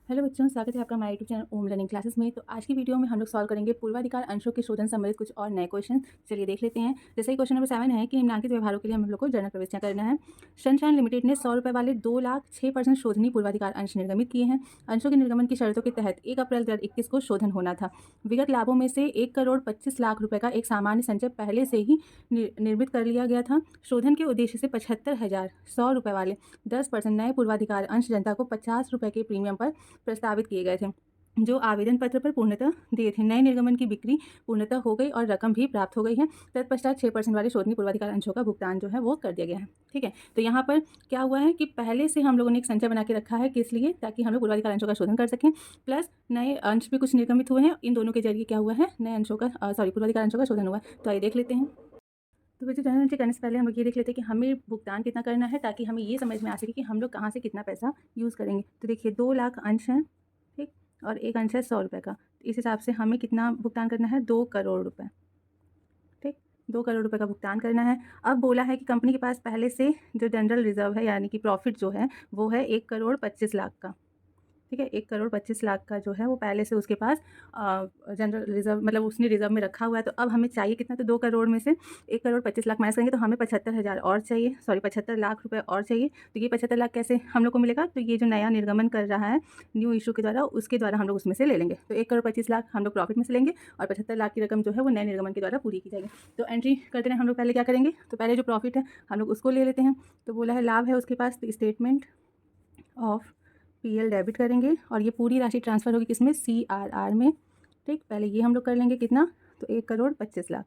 Hello बच्चों, स्वागत है आपका हमारे यूट्यूब चैनल ओम लर्निंग क्लासेस में। तो आज की वीडियो में हम लोग सॉल्व करेंगे पूर्वाधिकार अंशों के शोधन संबंधित कुछ और नए क्वेश्चन। चलिए देख लेते हैं। जैसे कि क्वेश्चन नंबर 7 है कि निम्नलिखित व्यवहारों के लिए हम लोग को जर्नल प्रविष्टियां करना है। सनशाइन लिमिटेड ने 100 रुपये वाले 2,06% शोधनीय पूर्वाधिकार अंश निर्गमित किए हैं। अंशों के निर्गमन की शर्तों के तहत 1 अप्रैल 2021 को शोधन होना था। विगत लाभों में से 1,25,00,000 रुपये का एक सामान्य संचय पहले से ही निर्मित कर लिया गया था। शोधन के उद्देश्य से 75,100 रुपये वाले 10% नए पूर्वाधिकार अंश जनता को 50 रुपये के प्रीमियम पर प्रस्तावित किए गए थे, जो आवेदन पत्र पर पूर्णतः दिए थे। नए निर्गमन की बिक्री पूर्णतः हो गई और रकम भी प्राप्त हो गई है। तत्पश्चात 6% वाले शोधनीय पूर्वाधिकार अंशों का भुगतान जो है वो कर दिया गया है। ठीक है, तो यहाँ पर क्या हुआ है कि पहले से हम लोगों ने एक संचय बना के रखा है, किस लिए? ताकि हम लोग पूर्वाधिकार अंशों का शोधन कर सकें, प्लस नए अंश भी कुछ निर्गमित हुए हैं। इन दोनों के जरिए क्या हुआ है, नए अंशों का पूर्वाधिकार अंशों का शोधन हुआ। तो आइए देख लेते हैं। तो बच्चों, जनरल एंट्री करने से पहले हम लोग ये देख लेते हैं कि हमें भुगतान कितना करना है, ताकि हमें ये समझ में आ सके कि हम लोग कहाँ से कितना पैसा यूज़ करेंगे। तो देखिए 2 लाख अंश हैं, ठीक, और एक अंश है 100 रुपये का। तो इस हिसाब से हमें कितना भुगतान करना है, 2 करोड़ रुपये। ठीक, 2 करोड़ रुपये का भुगतान करना है। अब बोला है कि कंपनी के पास पहले से जो जनरल रिजर्व है, यानी कि प्रॉफिट जो है वो है 1,25,00,000 का। ठीक है, 1,25,00,000 का जो है वो पहले से उसके पास जनरल रिजर्व, मतलब उसने रिजर्व में रखा हुआ है। तो अब हमें चाहिए कितना, तो 2 करोड़ में से 1,25,00,000 माइनस करेंगे तो हमें 75,000 और चाहिए, 75 लाख रुपए और चाहिए। तो ये 75 लाख कैसे हम लोग को मिलेगा, तो ये जो नया निर्गमन कर रहा है न्यू इशू के द्वारा, उसके द्वारा हम लोग उसमें से ले लेंगे। तो 1,25,00,000 हम लोग प्रॉफिट में से लेंगे और 75 लाख की रकम जो है वो नए निर्गमन के द्वारा पूरी की जाएगी। तो एंट्री करते हैं हम लोग। पहले क्या करेंगे, तो पहले जो प्रॉफिट है हम लोग उसको ले लेते हैं। तो बोला है लाभ है उसके पास, तो स्टेटमेंट ऑफ पीएल डेबिट करेंगे और ये पूरी राशि ट्रांसफ़र होगी किसमें, सीआरआर में। ठीक, पहले ये हम लोग कर लेंगे कितना, तो 1,25,00,000।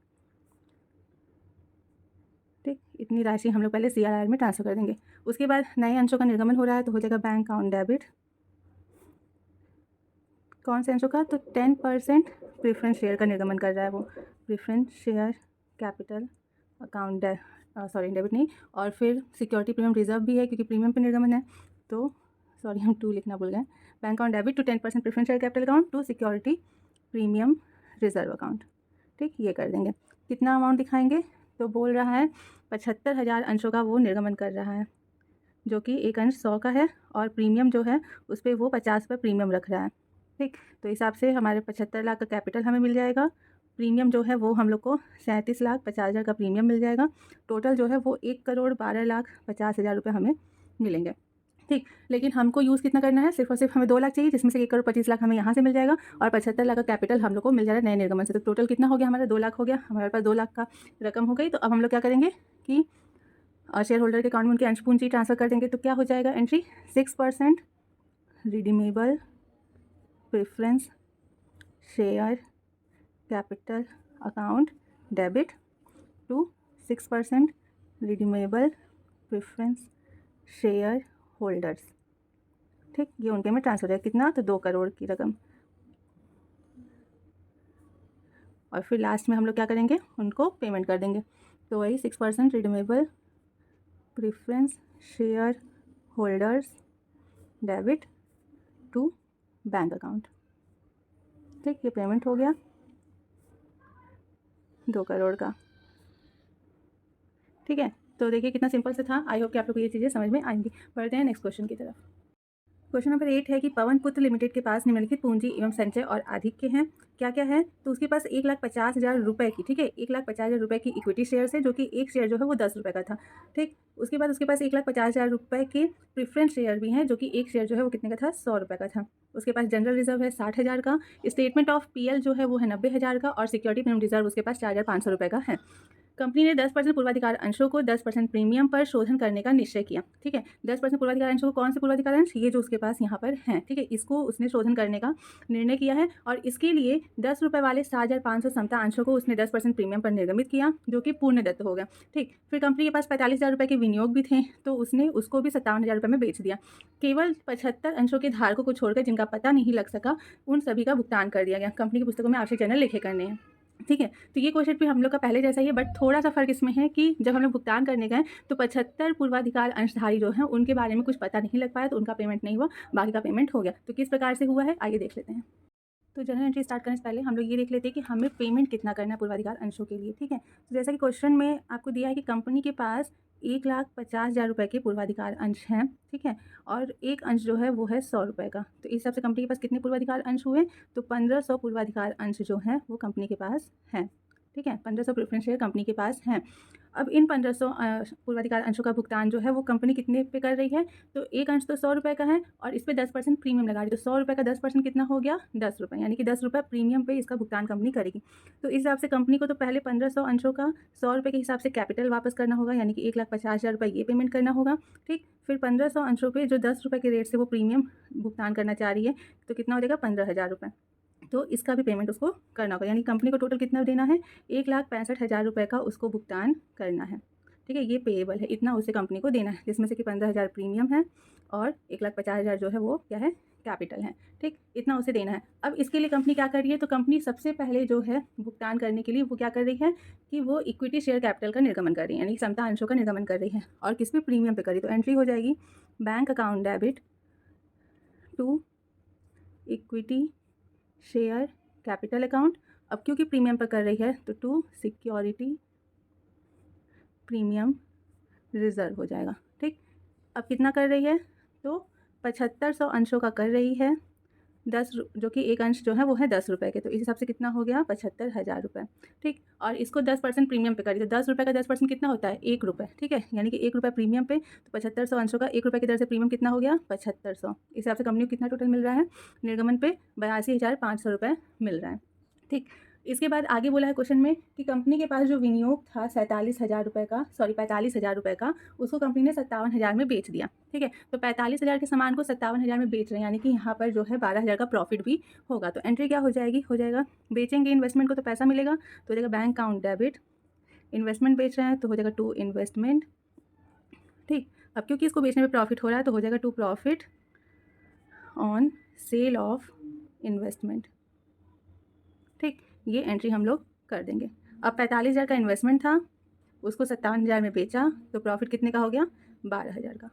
ठीक, इतनी राशि हम लोग पहले सीआरआर में ट्रांसफ़र कर देंगे। उसके बाद नए अंशों का निर्गमन हो रहा है, तो हो जाएगा बैंक अकाउंट डेबिट। कौन से अंशों का, तो 10% प्रेफरेंस शेयर का निर्गमन कर रहा है वो। Preference share capital account debit नहीं, और फिर सिक्योरिटी प्रीमियम रिजर्व भी है क्योंकि प्रीमियम पे निर्गमन है। तो हम 2 लिखना भूल गए। Bank account debit to 10% preference share capital account to security premium reserve account. ठीक, ये कर देंगे। कितना अमाउंट दिखाएंगे, तो बोल रहा है 75,000 अंशों का वो निर्गमन कर रहा है, जो कि एक अंश 100 का है और प्रीमियम जो है उस पर वो 50 पर प्रीमियम रख रहा है। ठीक, तो हिसाब से हमारे 75 लाख का कैपिटल हमें मिल जाएगा। प्रीमियम जो है वो हम लोग को 37,50,000 का प्रीमियम मिल जाएगा। टोटल जो है वो 1,12,50,000 रुपये हमें मिलेंगे। ठीक, लेकिन हमको यूज़ कितना करना है, सिर्फ और सिर्फ हमें 2 लाख चाहिए, जिसमें से 1,25,00,000 हमें यहाँ से मिल जाएगा और 75 लाख का कैपिटल हम लोग को मिल जाएगा नए निर्गमन से। तो टोटल कितना हो गया हमारा, 2 लाख हो गया। हमारे पास 2 लाख का रकम हो गई। तो अब हम लोग क्या करेंगे कि शेयर होल्डर के अकाउंट में उनकी अंश पूंजी ट्रांसफ़र कर देंगे। तो क्या हो जाएगा entry, 6% redeemable preference share capital account debit to 6% redeemable preference share holders. ठीक, ये उनके में ट्रांसफर है कितना, तो 2 करोड़ की रकम। और फिर लास्ट में हम लोग क्या करेंगे, उनको पेमेंट कर देंगे। तो वही 6% redeemable preference share holders debit to bank account. ठीक, ये पेमेंट हो गया 2 करोड़ का। ठीक है, तो देखिए कितना सिंपल से था। आई होप कि आप लोग को ये चीज़ें समझ में आएंगी। बढ़ते हैं नेक्स्ट क्वेश्चन की तरफ। क्वेश्चन नंबर 8 है कि पवन पुत्र लिमिटेड के पास निम्नलिखित पूंजी एवं संचय और आधिक्य हैं। क्या क्या है, तो उसके पास 1,50,000 रुपये की, ठीक है, 1,50,000 रुपये की इक्विटी शेयर्स है, जो कि एक शेयर जो है वो 10 रुपये का था। ठीक, उसके बाद उसके पास 1,50,000 रुपये के प्रेफरेंस शेयर भी हैं, जो कि एक शेयर जो है वो कितने का था, 100 रुपये का था। उसके पास जनरल रिजर्व है 60,000 का। स्टेटमेंट ऑफ पीएल जो है वो है 90,000 का और सिक्योरिटी प्रीमियम रिजर्व उसके पास 4,500 रुपये का है। कंपनी ने 10% पूर्वाधिकार अंशों को 10% प्रीमियम पर शोधन करने का निश्चय किया। ठीक है, 10% पूर्वाधिकार अंशों को, कौन से पूर्वाधिकार अंश, ये जो उसके पास यहाँ पर हैं। ठीक है, इसको उसने शोधन करने का निर्णय किया है और इसके लिए 10 रुपये वाले 7,500 समता अंशों को उसने 10% प्रीमियम पर निर्गमित किया, जो कि पूर्ण दत्त हो गया। ठीक, फिर कंपनी के पास 45,000 रुपये के विनियोग भी थे, तो उसने उसको भी 57,000 रुपये में बेच दिया। केवल 75 अंशों के धारकों को छोड़कर, जिनका पता नहीं लग सका, उन सभी का भुगतान कर दिया गया। कंपनी की पुस्तकों में आवश्यक जर्नल लिखे करने हैं। ठीक है, तो ये क्वेश्चन भी हम लोग का पहले जैसा ही है, बट थोड़ा सा फ़र्क इसमें है कि जब हम लोग भुगतान करने गए तो 75 पूर्वाधिकार अंशधारी जो हैं उनके बारे में कुछ पता नहीं लग पाया, तो उनका पेमेंट नहीं हुआ, बाकी का पेमेंट हो गया। तो किस प्रकार से हुआ है, आइए देख लेते हैं। तो जर्नल एंट्री स्टार्ट करने से पहले हम लोग ये देख लेते हैं कि हमें पेमेंट कितना करना है पूर्वाधिकार अंशों के लिए। ठीक है, तो जैसा कि क्वेश्चन में आपको दिया है कि कंपनी के पास 1,50,000 रुपये के पूर्वाधिकार अंश हैं। ठीक है, और एक अंश जो है वो है 100 रुपये का। तो इस हिसाब से कंपनी के पास कितने पूर्वाधिकार अंश हुए? तो 1500 पूर्वाधिकार अंश जो हैं वो कंपनी के पास हैं। ठीक है, 1500 प्रेफरेंस शेयर कंपनी के पास हैं। अब इन 1500 पूर्वाधिकार अंशों का भुगतान जो है वो कंपनी कितने पे कर रही है? तो एक अंश तो 100 रुपये का है और इस पे 10% प्रीमियम लगा रही है। तो 100 रुपये का 10% कितना हो गया? 10 रुपये, यानी कि 10 रुपये प्रीमियम पे इसका भुगतान कंपनी करेगी। तो इस हिसाब से कंपनी को तो पहले 1500 अंशों का 100 रुपये के हिसाब से कैपिटल वापस करना होगा, यानी कि 1,50,000 रुपये ये पेमेंट करना होगा। ठीक, फिर 1500 अंशों पे जो 10 रुपये के रेट से वो प्रीमियम भुगतान करना चाह रही है, तो कितना हो जाएगा? 15,000 रुपये। तो इसका भी पेमेंट उसको करना होगा, यानी कंपनी को टोटल कितना देना है? 1,65,000 रुपये का उसको भुगतान करना है। ठीक है, ये पेएबल है, इतना उसे कंपनी को देना है, जिसमें से कि 15,000 प्रीमियम है और 1,50,000 जो है वो क्या है? कैपिटल है। ठीक, इतना उसे देना है। अब इसके लिए कंपनी क्या कर रही है? तो कंपनी सबसे पहले जो है भुगतान करने के लिए वो क्या कर रही है कि वो इक्विटी शेयर कैपिटल का निर्गमन कर रही है, यानी समता अंशों का निर्गमन कर रही है। और किस पे? प्रीमियम पे कर रही है। तो एंट्री हो जाएगी bank account debit to equity share capital account. अब क्योंकि प्रीमियम पर कर रही है तो टू सिक्योरिटी प्रीमियम रिजर्व हो जाएगा। ठीक, अब कितना कर रही है? तो 7500 अंशों का कर रही है, जो कि एक अंश जो है वो है 10 रुपये के। तो इस हिसाब से कितना हो गया? 75,000 रुपये। ठीक, और इसको 10% प्रीमियम पे करी, तो 10 रुपये का 10% कितना होता है? 1 रुपये। ठीक है, यानी कि 1 रुपये प्रीमियम पे, तो 7500 अंशों का 1 रुपये की दर से प्रीमियम कितना हो गया? 7500। इस हिसाब से कंपनी को कितना टोटल मिल रहा है? निर्गमन पे 82,500 रुपये मिल रहा है। ठीक, इसके बाद आगे बोला है क्वेश्चन में कि कंपनी के पास जो विनियोग था 47,000 रुपये का, 45,000 रुपये का, उसको कंपनी ने 57,000 में बेच दिया। ठीक है, तो 45,000 के सामान को 57,000 में बेच रहे हैं, यानी कि यहाँ पर जो है 12,000 का प्रॉफिट भी होगा। तो एंट्री क्या हो जाएगी? हो जाएगा बेचेंगे इन्वेस्टमेंट को तो पैसा मिलेगा, तो हो जाएगा बैंक अकाउंट डेबिट। इन्वेस्टमेंट बेच रहे हैं तो हो जाएगा टू इन्वेस्टमेंट। ठीक, अब क्योंकि इसको बेचने में प्रॉफिट हो रहा है तो हो जाएगा to profit on sale of investment. ठीक, ये एंट्री हम लोग कर देंगे। अब 45,000 का इन्वेस्टमेंट था, उसको 57,000 में बेचा, तो प्रॉफिट कितने का हो गया? 12,000 का।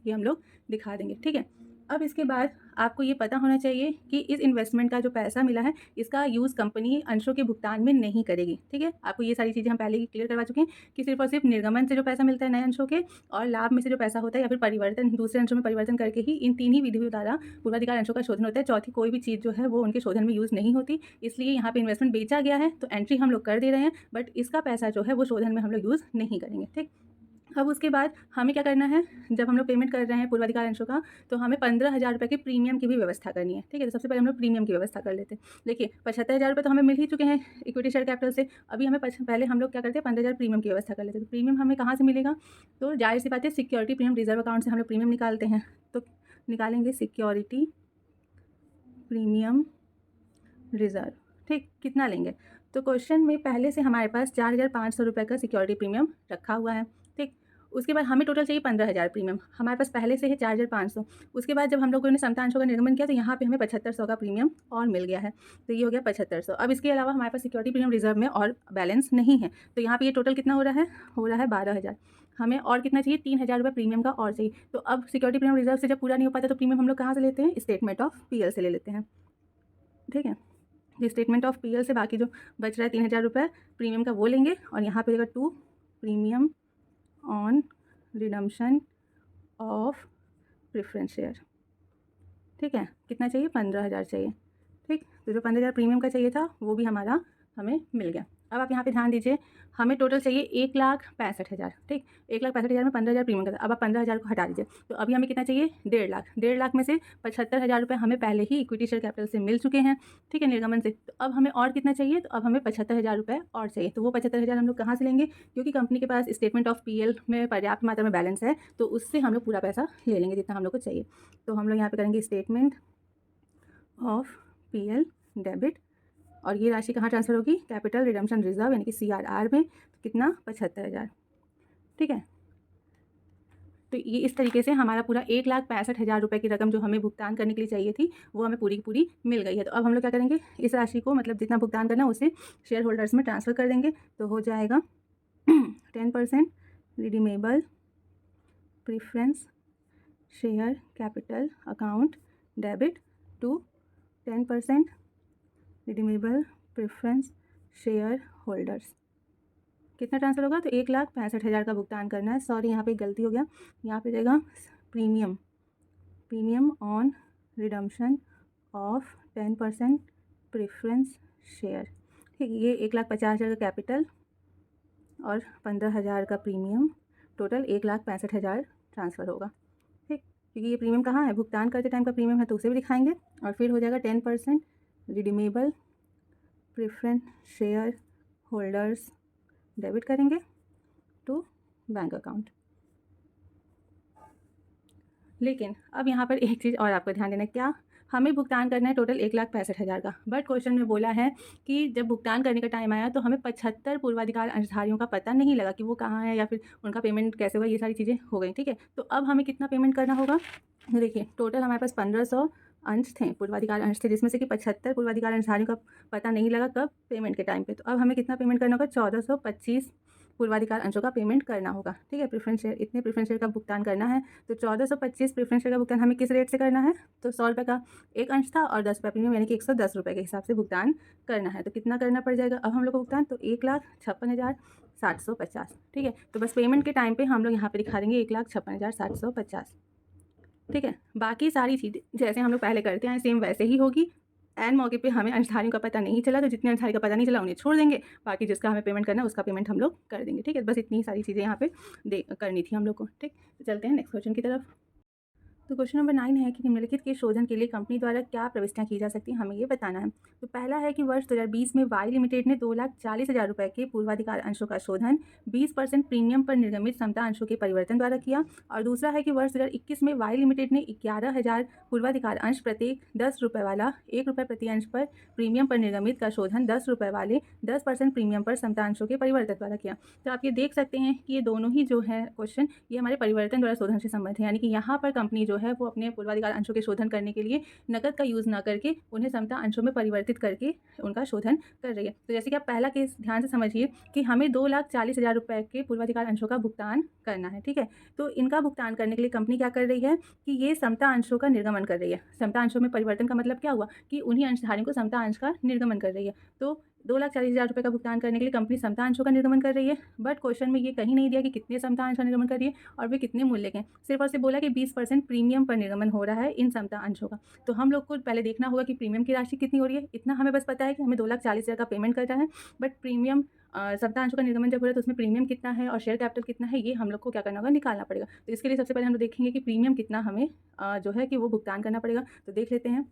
ये हम लोग दिखा देंगे। ठीक है, अब इसके बाद आपको ये पता होना चाहिए कि इस इन्वेस्टमेंट का जो पैसा मिला है इसका यूज़ कंपनी अंशों के भुगतान में नहीं करेगी। ठीक है, आपको ये सारी चीज़ें हम पहले ही क्लियर करवा चुके हैं कि सिर्फ और सिर्फ निर्गमन से जो पैसा मिलता है नए अंशों के, और लाभ में से जो पैसा होता है या फिर परिवर्तन दूसरे अंशों में परिवर्तन करके ही, इन तीन ही विधियों द्वारा पूर्वाधिकार अंशों का शोधन होता है। चौथी कोई भी चीज़ जो है वो उनके शोधन में यूज़ नहीं होती। इसलिए यहाँ पर इन्वेस्टमेंट बेचा गया है तो एंट्री हम लोग कर दे रहे हैं, बट इसका पैसा जो है वो शोधन में हम लोग यूज़ नहीं करेंगे। ठीक, अब उसके बाद हमें क्या करना है? जब हम लोग पेमेंट कर रहे हैं पूर्वाधिकार अंशों का, तो हमें 15,000 रुपये के प्रीमियम की भी व्यवस्था करनी है। ठीक है, तो सबसे पहले हम लोग प्रीमियम की व्यवस्था कर लेते हैं। देखिए 75,000 रुपये तो हमें मिल ही चुके हैं इक्विटी शेयर कैपिटल से। अभी हमें पहले हम लोग क्या करते हैं? 15,000 प्रीमियम की व्यवस्था कर लेते हैं। तो प्रीमियम हमें कहाँ से मिलेगा? तो जाहिर सी बात है सिक्योरिटी प्रीमियम रिजर्व अकाउंट से हम लोग प्रीमियम निकालते हैं। तो निकालेंगे सिक्योरिटी प्रीमियम रिजर्व। ठीक, कितना लेंगे? तो क्वेश्चन में पहले से हमारे पास 4,500 रुपये का सिक्योरिटी प्रीमियम रखा हुआ है। ठीक, उसके बाद हमें टोटल चाहिए 15,000 प्रीमियम, हमारे पास पहले से है 4,500। उसके बाद जब हम लोगों ने समता अंशों का निर्गमन किया तो यहाँ पे हमें 7,500 का प्रीमियम और मिल गया है, तो ये हो गया 7,500। अब इसके अलावा हमारे पास सिक्योरिटी प्रीमियम रिजर्व में और बैलेंस नहीं है, तो यहाँ पे ये टोटल कितना हो रहा है? हो रहा है 12,000। हमें और कितना चाहिए? 3,000 रुपये प्रीमियम का और चाहिए। तो अब सिक्योरिटी प्रीमियम रिजर्व से जब पूरा नहीं हो पाता तो प्रीमियम हम लोग कहाँ से लेते हैं? स्टेटमेंट ऑफ पीएल से ले लेते हैं। ठीक है, ये स्टेटमेंट ऑफ पीएल से बाकी जो बच रहा है 3,000 रुपये प्रीमियम का वो लेंगे, और यहाँ पे देगा to premium on redemption of preference share. ठीक है, कितना चाहिए? 15,000 चाहिए। ठीक, तो जो 15,000 प्रीमियम का चाहिए था वो भी हमें मिल गया। अब आप यहाँ पे ध्यान दीजिए, हमें टोटल चाहिए 1,65,000। ठीक, 1,65,000 में 15,000 प्रीमियम का था। अब आप 15,000 को हटा दीजिए, तो अभी हमें कितना चाहिए? 1.5 लाख। 1.5 लाख में से 75,000 रुपये हमें पहले ही इक्विटी शेयर कैपिटल से मिल चुके हैं। ठीक है, निर्गमन से। तो अब हमें और कितना चाहिए? तो अब हमें 75,000 रुपये और चाहिए। तो वो 75,000 हम लोग कहाँ से लेंगे? क्योंकि कंपनी के पास स्टेटमेंट ऑफ पीएल में पर्याप्त मात्रा में बैलेंस है, तो उससे हम लोग पूरा पैसा ले लेंगे जितना हम लोग को चाहिए। तो हम लोग यहाँ पे करेंगे स्टेटमेंट ऑफ पीएल डेबिट, और ये राशि कहाँ ट्रांसफ़र होगी? कैपिटल रिडम्पशन रिजर्व यानी कि CRR में। तो कितना? 75,000। ठीक है, तो ये इस तरीके से हमारा पूरा 1,65,000 रुपये की रकम जो हमें भुगतान करने के लिए चाहिए थी वो हमें पूरी की पूरी मिल गई है। तो अब हम लोग क्या करेंगे? इस राशि को मतलब जितना भुगतान करना है उसे शेयर होल्डर्स में ट्रांसफ़र कर देंगे। तो हो जाएगा 10% redeemable preference share capital account debit to 10% redeemable preference share holders. कितना ट्रांसफ़र होगा? तो 1,65,000 का भुगतान करना है। सॉरी, यहाँ पे गलती हो गया, यहाँ पे रहेगा premium on redemption of 10% preference share. ठीक है, ये 1,50,000 का कैपिटल और 15,000 का प्रीमियम, टोटल 1,65,000 ट्रांसफ़र होगा। ठीक, क्योंकि ये प्रीमियम कहाँ है, भुगतान करते टाइम का प्रीमियम है, तो उसे भी दिखाएंगे। और फिर हो जाएगा 10% redeemable preference share holders, debit करेंगे टू बैंक अकाउंट। लेकिन अब यहाँ पर एक चीज़ और आपको ध्यान देना है, क्या हमें भुगतान करना है टोटल 1,65,000 का, बट क्वेश्चन में बोला है कि जब भुगतान करने का टाइम आया तो हमें 75 पूर्वाधिकार अंशधारियों का पता नहीं लगा कि वो कहाँ है या फिर उनका पेमेंट कैसे होगा, ये सारी चीज़ें हो गई। ठीक है, तो अब हमें कितना पेमेंट करना होगा? देखिए, टोटल हमारे पास 1500 अंश थे, पूर्वाधिकार अंश थे, जिसमें से कि 75 पूर्वाधिकार अंशधारियों का पता नहीं लगा कब, पेमेंट के टाइम पे। तो अब हमें कितना पेमेंट करना होगा? 1425 पूर्वाधिकार अंशों का पेमेंट करना होगा। ठीक है, प्रेफरेंस शेयर, इतने प्रेफरेंस शेयर का भुगतान करना है। तो 1425 प्रेफरेंस शेयर का भुगतान हमें किस रेट से करना है? तो 100 रुपये का एक अंश था और 10 रुपये प्रीमियम, यानी कि 110 रुपये के हिसाब से भुगतान करना है। तो कितना करना पड़ जाएगा अब हम लोग को भुगतान? तो 1,56,750। ठीक है, तो बस पेमेंट के टाइम पे हम लोग यहाँ पे दिखा देंगे 1,56,750। ठीक है, बाकी सारी चीज़ें जैसे हम लोग पहले करते हैं सेम वैसे ही होगी। एंड मौके पे हमें अंशधारियों का पता नहीं चला तो जितने अंशधारी का पता नहीं चला उन्हें छोड़ देंगे, बाकी जिसका हमें पेमेंट करना है उसका पेमेंट हम लोग कर देंगे। ठीक है, बस इतनी सारी चीज़ें यहाँ पे करनी थी हम लोग को। ठीक, तो चलते हैं नेक्स्ट क्वेश्चन की तरफ। तो क्वेश्चन नंबर 9 है कि निम्नलिखित के शोधन के लिए कंपनी द्वारा क्या प्रविष्टियाँ की जा सकती हैं, हमें ये बताना है। तो पहला है कि वर्ष 2020 में वाई लिमिटेड ने 2,40,000 रुपये के पूर्वाधिकार अंशों का शोधन 20% प्रीमियम पर निर्गमित समता अंशों के परिवर्तन द्वारा किया। और दूसरा है कि वर्ष 2021 में वाई लिमिटेड ने 11,000 पूर्वाधिकार अंश प्रत्येक 10 रुपये वाला 1 रुपये प्रति अंश पर प्रीमियम पर निर्गमित का शोधन 10 रुपये वाले 10% प्रीमियम पर समता अंशों के परिवर्तन द्वारा किया। तो आप ये देख सकते हैं कि ये दोनों ही जो है क्वेश्चन, ये हमारे परिवर्तन द्वारा शोधन से संबंधित है, यानी कि यहाँ पर कंपनी जो है वो अपने पूर्वाधिकार अंशों के शोधन करने के लिए नकद का यूज़ ना करके उन्हें समता अंशों में परिवर्तित करके उनका शोधन कर रही है। तो जैसे कि आप पहला केस ध्यान से समझिए कि हमें 2,40,000 रुपये के पूर्वाधिकार अंशों का भुगतान करना है। ठीक है, तो इनका भुगतान करने के लिए कंपनी क्या कर रही है कि ये समता अंशों का निर्गमन कर रही है। समता अंशों में परिवर्तन का मतलब क्या हुआ कि उन्हीं अंशधारियों को समता अंश का निर्गमन कर रही है। तो 2,40,000 रुपये का भुगतान करने के लिए कंपनी समता अंशों का निर्गमन कर रही है, बट क्वेश्चन में ये कहीं नहीं दिया कि कितने समता अंश का निर्गमन कर रही है और वे कितने मूल्य के हैं। सिर्फ और सिर्फ बोला कि 20% प्रीमियम पर निर्गमन हो रहा है इन समता अंशों का। तो हम लोग को पहले देखना होगा कि प्रीमियम की राशि कितनी हो रही है। इतना हमें बस पता है कि हमें 2,40,000 का पेमेंट करना है, बट प्रीमियम समता अंशों का निर्गमन जब हो रहा है तो उसमें प्रीमियम कितना है और शेयर कैपिटल कितना है, ये हम लोग को क्या करना होगा, निकालना पड़ेगा। तो इसके लिए सबसे पहले हम लोग देखेंगे कि प्रीमियम कितना हमें जो है कि वो भुगतान करना पड़ेगा। तो देख लेते हैं।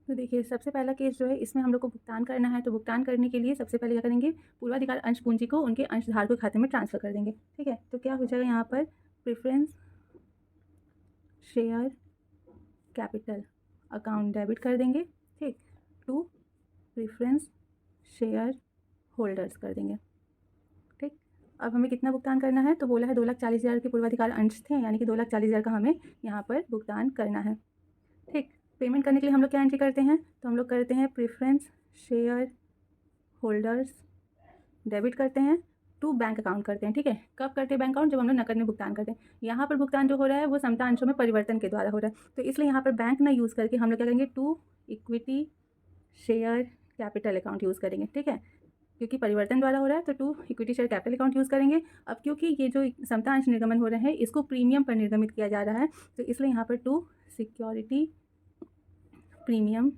तो देखिए, सबसे पहला केस जो है इसमें हम लोग को भुगतान करना है। तो भुगतान करने के लिए सबसे पहले क्या करेंगे, पूर्वाधिकार अंश पूंजी को उनके अंशधारकों के खाते में ट्रांसफ़र कर देंगे। ठीक है, तो क्या हो जाएगा यहाँ पर, preference share capital account debit कर देंगे। ठीक, टू प्रेफरेंस शेयर होल्डर्स कर देंगे। ठीक, अब हमें कितना भुगतान करना है, तो बोला है 2,40,000 के पूर्वाधिकार अंश थे, यानी कि 2,40,000 का हमें यहाँ पर भुगतान करना है। ठीक, पेमेंट करने के लिए हम लोग क्या एंट्री करते हैं, तो हम लोग करते हैं प्रेफरेंस शेयर होल्डर्स डेबिट करते हैं टू बैंक अकाउंट करते हैं। ठीक है, कब करते हैं बैंक अकाउंट, जब हम लोग नकद में भुगतान करते हैं। यहाँ पर भुगतान जो हो रहा है वो समता अंशों में परिवर्तन के द्वारा हो रहा है, तो इसलिए यहाँ पर बैंक ना यूज़ करके हम लोग क्या करेंगे, to equity share capital account use करेंगे। ठीक है, क्योंकि परिवर्तन द्वारा हो रहा है तो to equity share capital account use करेंगे। अब क्योंकि ये जो समता अंश निर्गमन हो रहे हैं इसको प्रीमियम पर निर्गमित किया जा रहा है, तो इसलिए यहाँ पर to security premium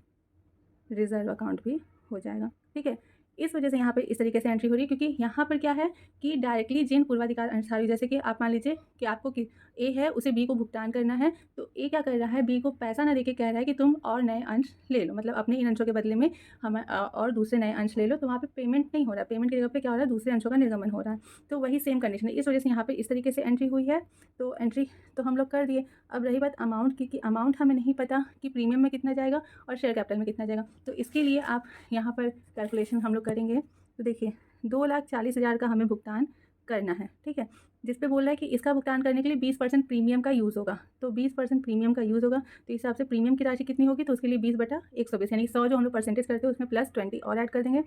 reserve account भी हो जाएगा। ठीक है, इस वजह से यहाँ पे इस तरीके से एंट्री हो रही है, क्योंकि यहाँ पर क्या है कि डायरेक्टली जिन पूर्वाधिकार अंशधारी, जैसे कि आप मान लीजिए कि आपको कि ए है उसे बी को भुगतान करना है, तो ए क्या कर रहा है, बी को पैसा ना देके कह रहा है कि तुम और नए अंश ले लो, मतलब अपने इन अंशों के बदले में हम और दूसरे नए अंश ले लो। तो वहाँ पे पेमेंट नहीं हो रहा है, पेमेंट की जगह पे क्या हो रहा है, दूसरे अंशों का निर्गमन हो रहा है। तो वही सेम कंडीशन है, इस वजह से यहाँ पे इस तरीके से एंट्री हुई है। तो एंट्री तो हम लोग कर दिए। अब रही बात अमाउंट की, कि अमाउंट हमें नहीं पता कि प्रीमियम में कितना जाएगा और शेयर कैपिटल में कितना जाएगा, तो इसके लिए आप यहाँ पर कैलकुलेशन हम लोग करेंगे। तो देखिए, 2,40,000 का हमें भुगतान करना है। ठीक है, जिस पे बोल रहा है कि इसका भुगतान करने के लिए 20% प्रीमियम का यूज़ होगा, तो 20% प्रीमियम का यूज़ होगा, तो इस हिसाब से प्रीमियम की राशि कितनी होगी, तो उसके लिए 20/120, यानी 100 जो हम लोग परसेंटेज करते हैं उसमें +20 और ऐड कर देंगे,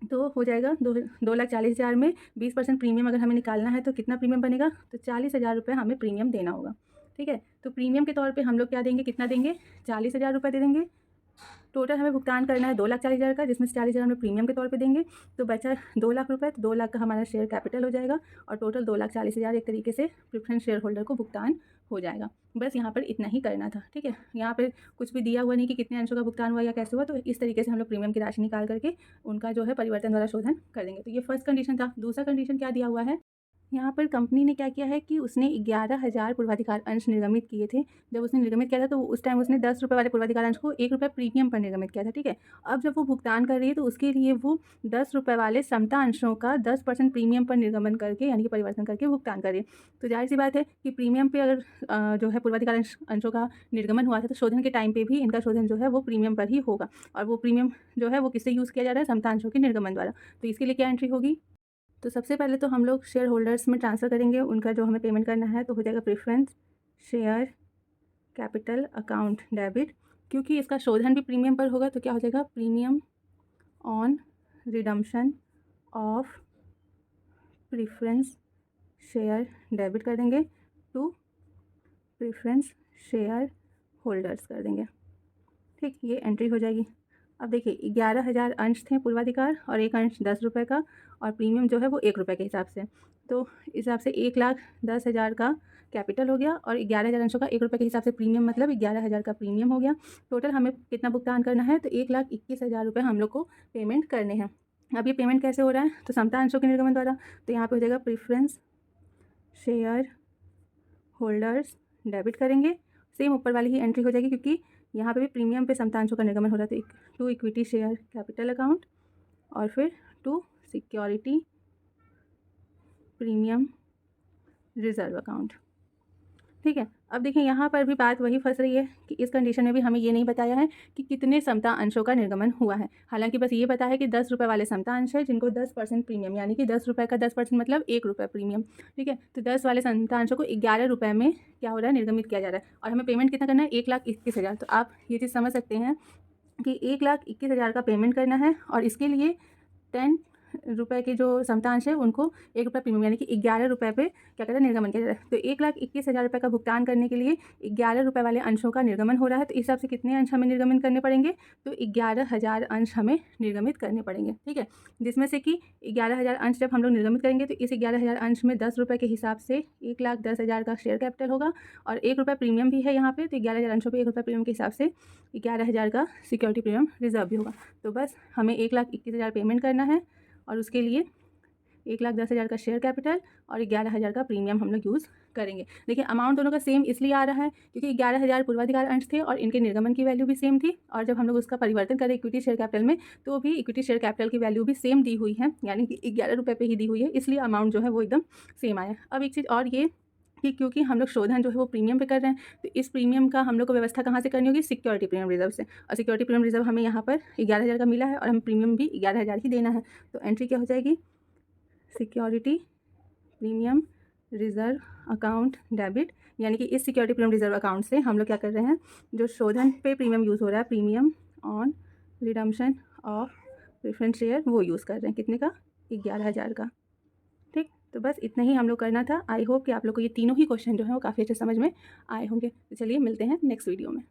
तो हो जाएगा 2,40,000 में 20% प्रीमियम अगर हमें निकालना है तो कितना प्रीमियम बनेगा, तो 40,000 रुपये हमें प्रीमियम देना होगा। ठीक है, तो प्रीमियम के तौर पे हम लोग क्या देंगे, कितना देंगे, 40,000 रुपये दे देंगे टोटल हमें भुगतान करना है 2,40,000 का, जिसमें से 40,000 हमें प्रीमियम के तौर पे देंगे, तो बचा 2 लाख रुपए। तो 2 लाख का हमारा शेयर कैपिटल हो जाएगा और टोटल 2,40,000 एक तरीके से प्रेफरेंस शेयर होल्डर को भुगतान हो जाएगा। बस यहाँ पर इतना ही करना था, ठीक है। यहाँ पे कुछ भी दिया हुआ नहीं कि कितने अंशों का भुगतान हुआ या कैसे हुआ, तो इस तरीके से हम लोग प्रीमियम की राशि निकाल करके उनका जो है परिवर्तन द्वारा शोधन कर देंगे। तो ये फर्स्ट कंडीशन था। दूसरा कंडीशन क्या दिया हुआ है, यहाँ पर कंपनी ने क्या किया है कि उसने 11,000 पूर्वाधिकार अंश निर्गमित किए थे। जब उसने निर्गमित किया था तो उस टाइम उसने 10 रुपये वाले पूर्वाधिकार अंश को 1 रुपये प्रीमियम पर निर्गमित किया था, ठीक है। अब जब वो भुगतान कर रही है तो उसके लिए वो 10 रुपये वाले समता अंशों का 10% प्रीमियम पर निर्गमन करके यानी कि परिवर्तन करके भुगतान कर रही है। तो जाहिर सी बात है कि प्रीमियम पर अगर जो है पूर्वाधिकार अंशों का निर्गमन हुआ था तो शोधन के टाइम पर भी इनका शोधन जो है वो प्रीमियम पर ही होगा। और वो प्रीमियम जो है वो किससे यूज़ किया जा रहा है, समता अंशों के निर्गमन द्वारा। तो इसके लिए क्या एंट्री होगी, तो सबसे पहले तो हम लोग शेयर होल्डर्स में ट्रांसफ़र करेंगे, उनका जो हमें पेमेंट करना है, तो हो जाएगा preference share capital account debit. क्योंकि इसका शोधन भी प्रीमियम पर होगा तो क्या हो जाएगा, premium on redemption of preference share debit कर देंगे टू प्रेफरेंस शेयर होल्डर्स कर देंगे, ठीक। ये एंट्री हो जाएगी। अब देखिए 11,000 अंश थे पूर्वाधिकार और एक अंश 10 रुपये का, और प्रीमियम जो है वो 1 रुपये के हिसाब से। तो इस हिसाब से 1,10,000 का कैपिटल हो गया और 11,000 अंशों का 1 रुपये के हिसाब से प्रीमियम, मतलब 11,000 का प्रीमियम हो गया। टोटल हमें कितना भुगतान करना है, तो 1,21,000 रुपये हम लोग को पेमेंट करने हैं। अब ये पेमेंट कैसे हो रहा है, तो समता अंशों के निर्गमन द्वारा। तो यहाँ पर हो जाएगा प्रेफरेंस शेयर होल्डर्स डेबिट करेंगे, सेम ऊपर वाली ही एंट्री हो जाएगी क्योंकि यहाँ पे भी प्रीमियम पे समता अंशों का निर्गमन हो रहा था। To equity share capital account और फिर to security premium reserve account, ठीक है। अब देखिए यहाँ पर भी बात वही फंस रही है कि इस कंडीशन में भी हमें ये नहीं बताया है कि कितने समता अंशों का निर्गमन हुआ है। हालांकि बस ये पता है कि 10 रुपये वाले समता अंश है जिनको 10% प्रीमियम, यानी कि 10 रुपये का 10% मतलब 1 रुपये प्रीमियम, ठीक है। तो 10 वाले समता अंशों को 11 रुपये में क्या हो रहा है, निर्गमित किया जा रहा है। और हमें पेमेंट कितना करना है, 1,21,000। तो आप ये चीज़ समझ सकते हैं कि 1,21,000 का पेमेंट करना है और इसके लिए 10 रुपये के जो समता अंश है उनको 1 रुपये प्रीमियम यानी कि 11 रुपये पे क्या कहते हैं, निर्गमन किया जा रहा है। तो 1,21,000 रुपये का भुगतान करने के लिए 11 रुपये वाले अंशों का निर्गमन हो रहा है। तो इस हिसाब से कितने अंश हमें निर्गमन करने पड़ेंगे, तो 11,000 अंश हमें निर्गमित करने पड़ेंगे, ठीक है। जिसमें से कि 11,000 अंश जब हम लोग निर्गमित करेंगे तो इस 11,000 अंश में 10 रुपये के हिसाब से 1,10,000 का शेयर कैपिटल होगा और 1 रुपये प्रीमियम भी है यहाँ पे। तो 11,000 अंशों पे 1 रुपये प्रीमियम के हिसाब से 11,000 का सिक्योरिटी प्रीमियम रिजर्व भी होगा। तो बस हमें 1,21,000 पेमेंट करना है और उसके लिए 1,10,000 का शेयर कैपिटल और 11,000 का प्रीमियम हम लोग यूज़ करेंगे। देखिए अमाउंट दोनों का सेम इसलिए आ रहा है क्योंकि 11,000 पूर्वाधिकार अंश थे और इनके निर्गमन की वैल्यू भी सेम थी। और जब हम लोग उसका परिवर्तन करें इक्विटी शेयर कैपिटल में तो भी इक्विटी शेयर कैपिटल की वैल्यू भी सेम दी हुई है, यानी कि 11 रुपये पे ही दी हुई है, इसलिए अमाउंट जो है वो एकदम सेम आया। अब एक चीज़ और ये कि क्योंकि हम लोग शोधन जो है वो प्रीमियम पे कर रहे हैं तो इस प्रीमियम का हम लोग को व्यवस्था कहाँ से करनी होगी, सिक्योरिटी प्रीमियम रिजर्व से। और सिक्योरिटी प्रीमियम रिजर्व हमें यहाँ पर 11,000 का मिला है और हम प्रीमियम भी 11,000 ही देना है। तो एंट्री क्या हो जाएगी, security premium reserve account debit, यानी कि इस सिक्योरिटी प्रीमियम रिजर्व अकाउंट से हम लोग क्या कर रहे हैं, जो शोधन पे प्रीमियम यूज़ हो रहा है, premium on redemption of preference share, वो यूज़ कर रहे हैं। कितने का, 11,000 का, ठीक। तो बस इतना ही हम लोग करना था। आई होप कि आप लोग को ये तीनों ही क्वेश्चन जो है वो काफ़ी अच्छे समझ में आए होंगे। तो चलिए मिलते हैं नेक्स्ट वीडियो में।